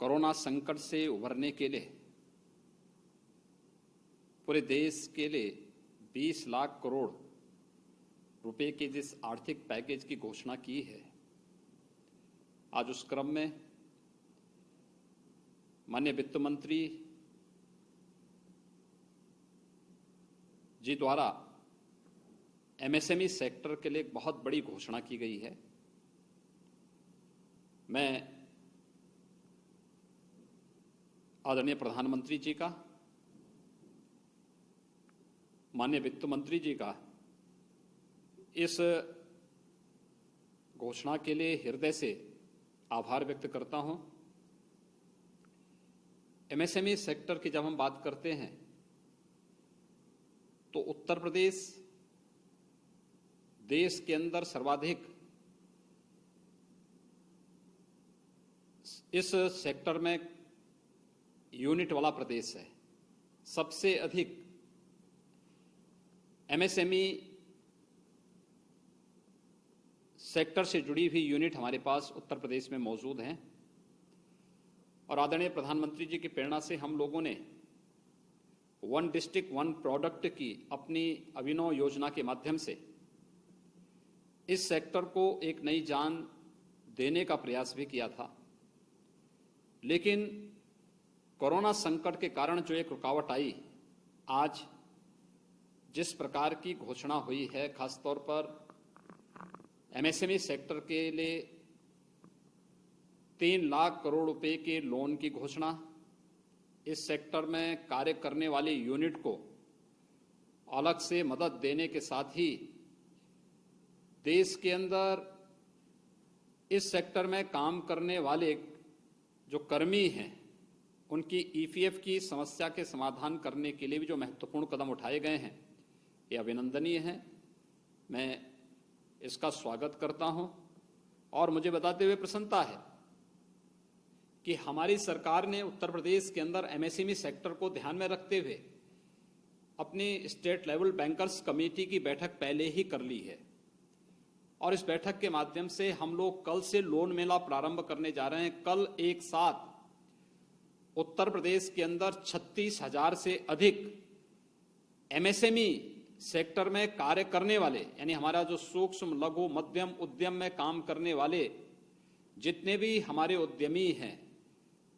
Corona संकट से उभरने के लिए पूरे देश के लिए 20 लाख करोड़ रुपए के जिस आर्थिक पैकेज की घोषणा की है, आज उस क्रम में माननीय वित्त मंत्री जी द्वारा एमएसएमई सेक्टर के लिए एक बहुत बड़ी घोषणा की गई है। मैं आदरणीय प्रधानमंत्री जी का, माननीय वित्त मंत्री जी का इस घोषणा के लिए हृदय से आभार व्यक्त करता हूं। एमएसएमई सेक्टर की जब हम बात करते हैं तो उत्तर प्रदेश देश के अंदर सर्वाधिक इस सेक्टर में यूनिट वाला प्रदेश है। सबसे अधिक एमएसएमई सेक्टर से जुड़ी हुई यूनिट हमारे पास उत्तर प्रदेश में मौजूद हैं और आदरणीय प्रधानमंत्री जी की प्रेरणा से हम लोगों ने वन डिस्ट्रिक्ट वन प्रोडक्ट की अपनी अभिनव योजना के माध्यम से इस सेक्टर को एक नई जान देने का प्रयास भी किया था। लेकिन कोरोना संकट के कारण जो एक रुकावट आई, आज जिस प्रकार की घोषणा हुई है, खासतौर पर एमएसएमई सेक्टर के लिए 3 लाख करोड़ रुपए के लोन की घोषणा, इस सेक्टर में कार्य करने वाली यूनिट को अलग से मदद देने के साथ ही देश के अंदर इस सेक्टर में काम करने वाले जो कर्मी हैं उनकी ईपीएफ की समस्या के समाधान करने के लिए भी जो महत्वपूर्ण कदम उठाए गए हैं, ये अभिनंदनीय हैं। मैं इसका स्वागत करता हूं और मुझे बताते हुए प्रसन्नता है कि हमारी सरकार ने उत्तर प्रदेश के अंदर एमएसएमई सेक्टर को ध्यान में रखते हुए अपनी स्टेट लेवल बैंकर्स कमेटी की बैठक पहले ही कर ली है और इस बैठक के माध्यम से हम लोग कल से लोन मेला प्रारंभ करने जा रहे हैं। कल एक साथ उत्तर प्रदेश के अंदर 36,000 से अधिक एमएसएमई सेक्टर में कार्य करने वाले, यानी हमारा जो सूक्ष्म लघु मध्यम उद्यम में काम करने वाले जितने भी हमारे उद्यमी हैं,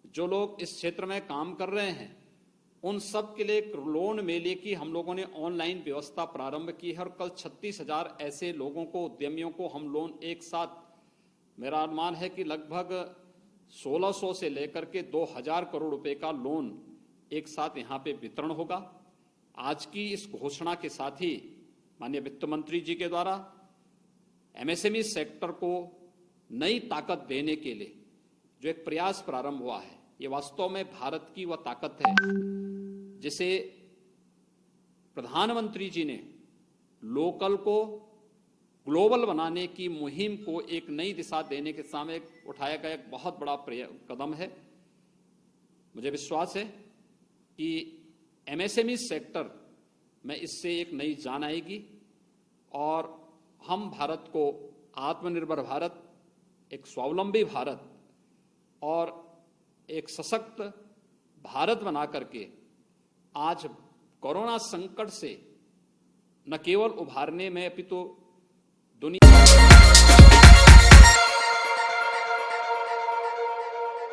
जो लोग इस क्षेत्र में काम कर रहे हैं, उन सब के लिए एक लोन मेले की हम लोगों ने ऑनलाइन व्यवस्था प्रारंभ की है और कल 36,000 ऐसे लोगों को, उद्यमियों को हम लोन एक साथ, मेरा अनुमान है कि लगभग 1600 से लेकर के 2000 करोड़ रुपए का लोन एक साथ यहाँ पे वितरण होगा। आज की इस घोषणा के साथ ही माननीय वित्त मंत्री जी के द्वारा एमएसएमई सेक्टर को नई ताकत देने के लिए जो एक प्रयास प्रारंभ हुआ है, ये वास्तव में भारत की वह ताकत है जिसे प्रधानमंत्री जी ने लोकल को ग्लोबल बनाने की मुहिम को एक नई दिशा देने के सामने उठाया गया एक बहुत बड़ा कदम है। मुझे विश्वास है कि एमएसएमई सेक्टर में इससे एक नई जान आएगी और हम भारत को आत्मनिर्भर भारत, एक स्वावलंबी भारत और एक सशक्त भारत बना करके आज कोरोना संकट से न केवल उभारने में अपितु